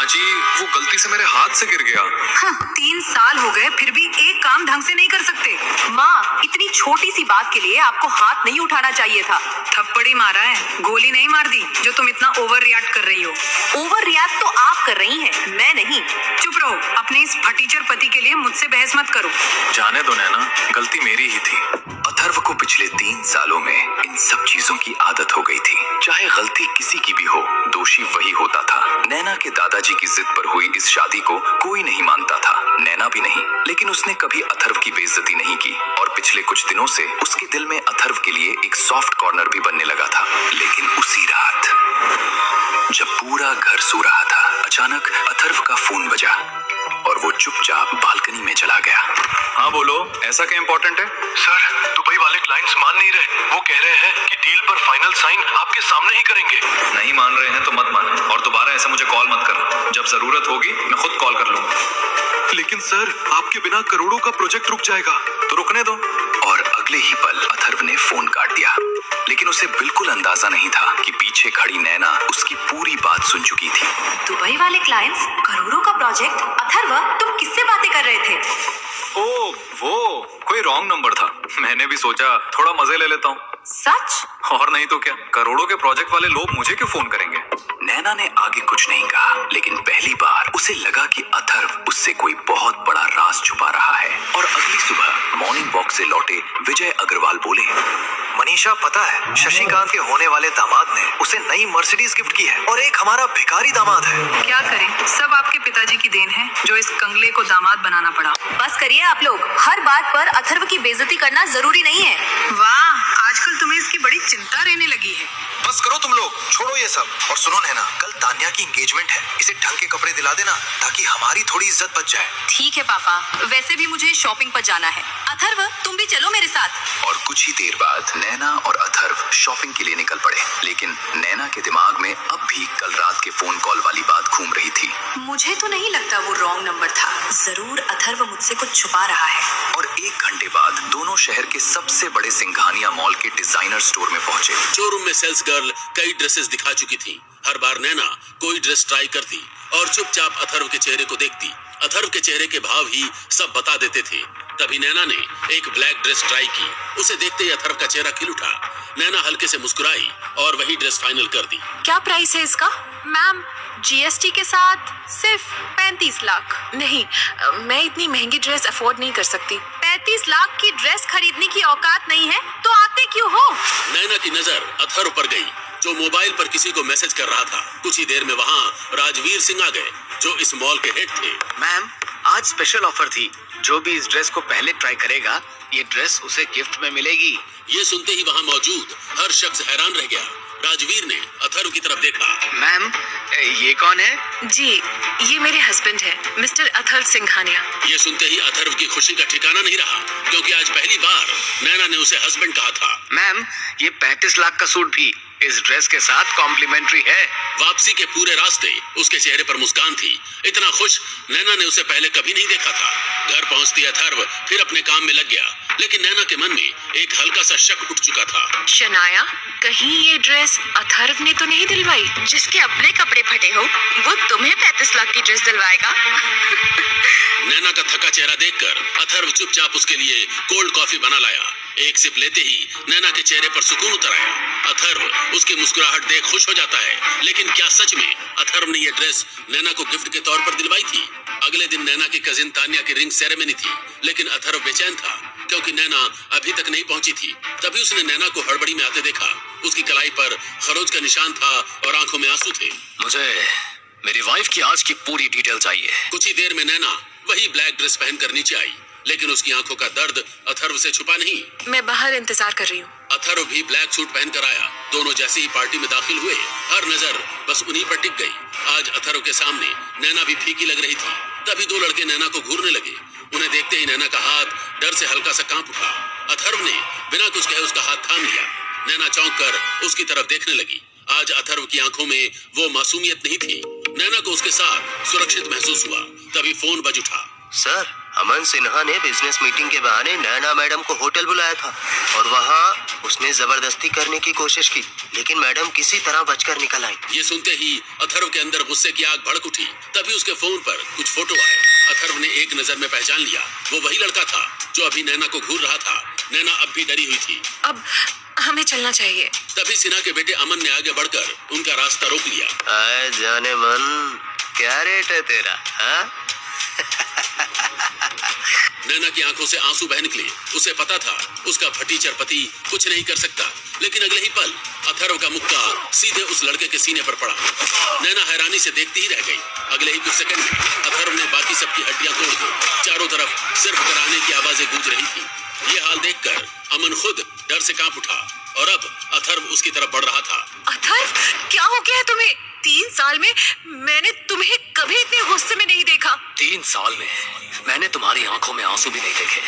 जी वो गलती से मेरे हाथ से गिर गया। हाँ, 3 साल हो गए फिर भी एक काम ढंग से नहीं कर सकते। माँ, इतनी छोटी सी बात के लिए आपको हाथ नहीं उठाना चाहिए था। थप्पड़ी मारा है, गोली नहीं मार दी जो तुम इतना ओवर रिएक्ट कर रही हो। ओवर रिएक्ट तो आप कर रही हैं, मैं नहीं। चुप रहो, अपने इस फटीचर पति के लिए मुझसे बहस मत करो। जाने दो नैना, गलती मेरी ही थी। अथर्व को पिछले 3 सालों में इन सब चीजों की आदत हो गई थी। चाहे गलती किसी की भी हो, दोषी वही होता था। नैना के दादाजी की जिद पर हुई इस शादी को कोई नहीं मानता था, नैना भी नहीं। लेकिन उसने कभी अथर्व की बेइज्जती नहीं की और पिछले कुछ दिनों से उसके दिल में अथर्व के लिए एक सॉफ्ट कॉर्नर भी बनने लगा था। लेकिन उसी रात जब पूरा घर सो रहा था, अचानक अथर्व का फोन बजा और वो चुपचाप बालकनी में चला गया। हाँ बोलो, ऐसा क्या इम्पोर्टेंट है? सर, दुबई वाले क्लाइंट्स मान नहीं रहे। वो कह रहे हैं कि डील पर फाइनल साइन आपके सामने ही करेंगे। नहीं मान रहे हैं तो मत माने और दोबारा ऐसे मुझे कॉल मत करना। जब जरूरत होगी मैं खुद कॉल कर लूंगा। लेकिन सर, आपके बिना करोड़ों का प्रोजेक्ट रुक जाएगा। तो रुकने दो। और अगले ही पल अथर्व ने फोन काट दिया। लेकिन उसे बिल्कुल अंदाजा नहीं था कि पीछे खड़ी नैना उसकी पूरी बात सुन चुकी थी। दुबई वाले क्लाइंट्स, करोड़ों का प्रोजेक्ट। अथर्व, तुम किससे बातें कर रहे थे? ओ, वो कोई रॉन्ग नंबर था। मैंने भी सोचा थोड़ा मजे ले लेता हूँ। सच? और नहीं तो क्या, करोड़ों के प्रोजेक्ट वाले लोग मुझे क्यों फोन करेंगे? नैना ने आगे कुछ नहीं कहा, लेकिन पहली बार उसे लगा कि अथर्व उससे कोई बहुत बड़ा राज छुपा रहा है। और अगली सुबह मॉर्निंग वॉक से लौटे विजय अग्रवाल बोले, मनीषा, पता है शशिकांत के होने वाले दामाद ने उसे नई मर्सिडीज गिफ्ट की है और एक हमारा भिखारी दामाद है। क्या करें, सब आपके पिताजी की देन है जो इस कंगले को दामाद बनाना पड़ा। बस करिए आप लोग, हर बात पर अथर्व की बेइज्जती करना जरूरी नहीं है। वाह, आजकल तुम्हें इसकी बड़ी चिंता रहने लगी है। बस करो तुम लोग, छोड़ो ये सब। और सुनो नैना, कल तान्या की एंगेजमेंट है, इसे ढंग के कपड़े दिला देना ताकि हमारी थोड़ी इज्जत बच जाए। ठीक है पापा, वैसे भी मुझे शॉपिंग पर जाना है। अथर्व, तुम भी चलो मेरे साथ। और कुछ ही देर बाद नैना और अथर्व शॉपिंग के लिए निकल पड़े। लेकिन नैना के दिमाग में अब भी कल रात के फोन कॉल वाली बात घूम रही थी। मुझे तो नहीं लगता वो रॉन्ग नंबर था। जरूर अथर्व मुझसे कुछ छुपा रहा है। और 1 घंटे बाद दोनों शहर के सबसे बड़े सिंघानिया मॉल के डिजाइनर स्टोर में पहुंचे। शोरूम में सेल्स गर्ल कई ड्रेसेस दिखा चुकी थी। हर बार नैना कोई ड्रेस ट्राई करती और चुपचाप अथर्व के चेहरे को देखती। अथर्व के चेहरे के भाव ही सब बता देते थे। तभी नैना ने एक ब्लैक ड्रेस ट्राई की। उसे देखते ही अथर्व का चेहरा खिल उठा। नैना हल्के से मुस्कुराई और वही ड्रेस फाइनल कर दी। क्या प्राइस है इसका? मैम, जीएसटी के साथ सिर्फ 35 लाख। नहीं, मैं इतनी महंगी ड्रेस अफोर्ड नहीं कर सकती। 35 लाख की ड्रेस खरीदने की औकात नहीं है तो आते क्यों हो? नैना की नजर अथर्व पर गई जो मोबाइल पर किसी को मैसेज कर रहा था। कुछ ही देर में वहाँ राजवीर सिंह आ गए जो इस मॉल के हेड थे। मैम, आज स्पेशल ऑफर थी। जो भी इस ड्रेस को पहले ट्राई करेगा, ये ड्रेस उसे गिफ्ट में मिलेगी। ये सुनते ही वहाँ मौजूद हर शख्स हैरान रह गया। राजवीर ने अथर्व की तरफ देखा। मैम, ये कौन है? जी, ये मेरे हस्बैंड है, मिस्टर अथर्व सिंघानिया। ये सुनते ही अथर्व की खुशी का ठिकाना नहीं रहा क्योंकि आज पहली बार नैना ने उसे हस्बैंड कहा था। मैम, ये 35 लाख का सूट भी इस ड्रेस के साथ कॉम्प्लीमेंट्री है। वापसी के पूरे रास्ते उसके चेहरे पर मुस्कान थी। इतना खुश नैना ने उसे पहले कभी नहीं देखा था। घर पहुंचती अथर्व फिर अपने काम में लग गया, लेकिन नैना के मन में एक हल्का सा शक उठ चुका था। शनाया, कहीं ये ड्रेस अथर्व ने तो नहीं दिलवाई? जिसके अपने कपड़े फटे हो वो तुम्हें 35 लाख की ड्रेस दिलवाएगा? नैना का थका चेहरा देखकर अथर्व चुपचाप उसके लिए कोल्ड कॉफी बना लाया। एक सिप लेते ही नैना के चेहरे पर सुकून उतर आया। अथर्व उसकी मुस्कुराहट देख खुश हो जाता है। लेकिन क्या सच में अथर्व ने यह ड्रेस नैना को गिफ्ट के तौर पर दिलवाई थी? अगले दिन नैना की कजिन तान्या की रिंग सेरेमनी थी, लेकिन अथर्व बेचैन था क्योंकि नैना अभी तक नहीं पहुंची थी। तभी उसने नैना को हड़बड़ी में आते देखा। उसकी कलाई पर खरोच का निशान था और आंखों में आंसू थे। मुझे मेरी वाइफ की आज की पूरी डिटेल चाहिए। कुछ ही देर में नैना वही ब्लैक ड्रेस पहनकर नीचे आई, लेकिन उसकी आंखों का दर्द अथर्व से छुपा नहीं। मैं बाहर इंतजार कर रही हूँ। अथर्व भी ब्लैक सूट पहनकर आया। दोनों जैसे ही पार्टी में दाखिल हुए, हर नजर बस उन्हीं पर टिक गई। आज अथर्व के सामने नैना भी फीकी लग रही थी। तभी 2 लड़के नैना को घूरने लगे। उन्हें देखते ही नैना का हाथ डर से हल्का सा कांप उठा। अथर्व ने बिना कुछ कहे उसका हाथ थाम लिया। नैना चौंक कर उसकी तरफ देखने लगी। आज अथर्व की आंखों में वो मासूमियत नहीं थी। नैना को उसके साथ सुरक्षित महसूस हुआ। तभी फोन बज उठा। सर, अमन सिन्हा ने बिजनेस मीटिंग के बहाने नैना मैडम को होटल बुलाया था और वहाँ उसने जबरदस्ती करने की कोशिश की, लेकिन मैडम किसी तरह बचकर निकल आई। ये सुनते ही अथर्व के अंदर गुस्से की आग भड़क उठी। तभी उसके फोन पर कुछ फोटो आए। अथर्व ने एक नजर में पहचान लिया, वो वही लड़का था जो अभी नैना को घूर रहा था। नैना अब भी डरी हुई थी। अब हमें चलना चाहिए। तभी सिन्हा के बेटे अमन ने आगे बढ़कर उनका रास्ता रोक लिया। आए जाने मन, क्या रेट है तेरा? हाँ? नैना की आंखों से आंसू बह निकले। उसे पता था उसका फटीचर पति कुछ नहीं कर सकता, लेकिन अगले ही पल अथर्व का मुक्का सीधे उस लड़के के सीने पर पड़ा। नैना हैरानी से देखती ही रह गई। अगले ही कुछ सेकंड में अथर्व ने बाकी सबकी हड्डियां तोड़ दी। चारों तरफ सिर्फ कराने की आवाजें गूंज रही थी। ये हाल देखकर अमन खुद डर से कांप उठा और अब अथर्व उसकी तरफ बढ़ रहा था। अथर्व, क्या हो गया है तुम्हें? 3 साल में मैंने तुम्हें कभी इतने गुस्से में नहीं देखा। 3 साल में मैंने तुम्हारी आंखों में आंसू भी नहीं देखे।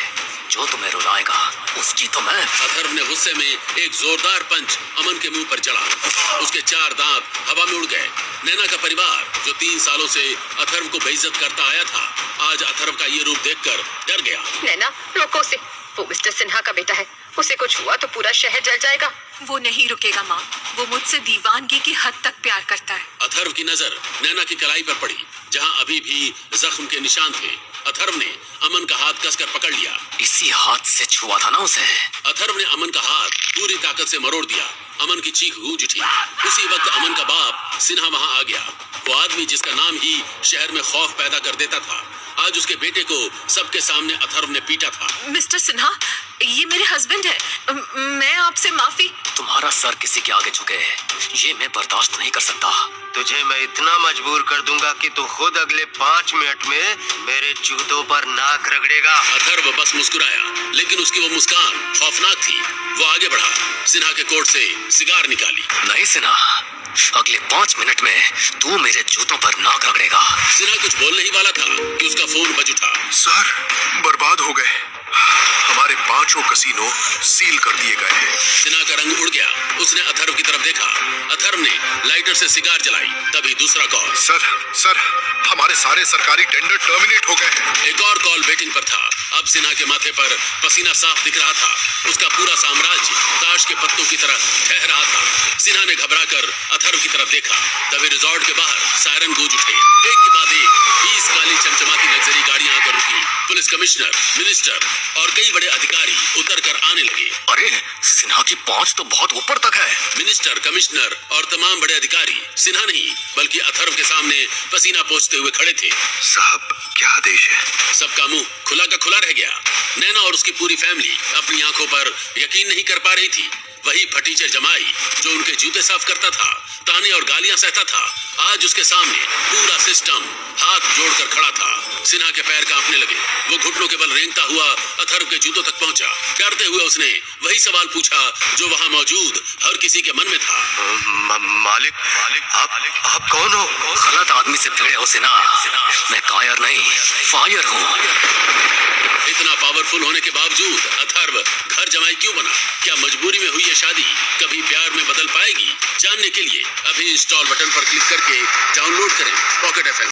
जो तुम्हें रुलाएगा उसकी तो मैं। अथर्व ने गुस्से में एक जोरदार पंच अमन के मुंह पर जड़ा। उसके 4 दांत हवा में उड़ गए। नैना का परिवार जो 3 सालों से अथर्व को बेइज्जत करता आया था, आज अथर्व का ये रूप देखकर डर गया। नैना, रोको उसे। वो मिस्टर सिन्हा का बेटा है। उसे कुछ हुआ तो पूरा शहर जल जाएगा। वो नहीं रुकेगा माँ। वो मुझसे दीवानगी की हद तक प्यार करता है। अथर्व की नजर नैना की कलाई पर पड़ी, जहां अभी भी जख्म के निशान थे। अथर्व ने अमन का हाथ कसकर पकड़ लिया। इसी हाथ से छुआ था ना उसे। अथर्व ने अमन का हाथ पूरी ताकत से मरोड़ दिया। अमन की चीख गूंज उठी। उसी वक्त अमन का बाप सिन्हा वहां आ गया। वो आदमी जिसका नाम ही शहर में खौफ पैदा कर देता था, आज उसके बेटे को सबके सामने अथर्व ने पीटा था। मिस्टर सिन्हा, ये मेरे हस्बैंड है। मैं आपसे माफी। तुम्हारा सर किसी के आगे झुके, ये मैं बर्दाश्त नहीं कर सकता। तुझे मैं इतना मजबूर कर दूंगा कि तू खुद अगले 5 मिनट में मेरे जूतों पर नाक रगड़ेगा। अथर्व बस मुस्कुराया, लेकिन उसकी वो मुस्कान खौफनाक थी। वो आगे बढ़ा, सिन्हा के कोट से सिगार निकाली। नहीं सिन्हा, अगले 5 मिनट में तू मेरे जूतों पर नाक रगड़ेगा। सिन्हा कुछ बोलने ही वाला था कि उसका फोन बज उठा। सर, बर्बाद हो गए। हमारे 5 कसीनो सील कर दिए गए हैं। सिन्हा का रंग उड़ गया। उसने अथर्व की तरफ देखा। अथर्व ने लाइटर से सिगार जलाई। तभी दूसरा कॉल। सर, हमारे सारे सरकारी टेंडर टर्मिनेट हो गए हैं। एक और कॉल वेटिंग पर था। अब सिन्हा के माथे पर पसीना साफ दिख रहा था। उसका पूरा साम्राज्य ताश के पत्तों की तरह ठह रहा था। सिन्हा ने घबराकर अथर्व की तरफ देखा। तभी रिजॉर्ट के बाहर सायरन गूंज उठे। एक के बाद एक 20 काली चमचमाती लग्जरी गाड़ियां आकर रुकी। पुलिस कमिश्नर, मिनिस्टर और कई बड़े अधिकारी उतर कर आने लगे। अरे, सिन्हा की पहुंच तो बहुत ऊपर तक है। मिनिस्टर, कमिश्नर और तमाम बड़े अधिकारी सिन्हा नहीं बल्कि अथर्व के सामने पसीना पोंछते हुए खड़े थे। साहब, क्या आदेश है? सबका मुंह खुला का खुला रह गया। नैना और उसकी पूरी फैमिली अपनी आंखों पर यकीन नहीं कर पा रही थी। वही फटीचर जमाई जो उनके जूते साफ करता था, ताने और गालियां सहता था, आज उसके सामने पूरा सिस्टम हाथ जोड़कर खड़ा था। सिन्हा के पैर कांपने लगे। वो घुटनों के बल रेंगता हुआ अथर्व के जूतों तक पहुंचा। डरते हुए उसने वही सवाल पूछा जो वहां मौजूद हर किसी के मन में था। मालिक, आप कौन हो? गलत आदमी से भिड़े हो सिन्हा। मैं कायर नहीं, फायर हूँ। इतना पावरफुल होने के बावजूद अथर्व घर जमाई क्यों बना? क्या मजबूरी में हुई ये शादी कभी प्यार में बदल पाएगी? जानने के लिए अभी इंस्टॉल बटन पर क्लिक करके डाउनलोड करें पॉकेट FM।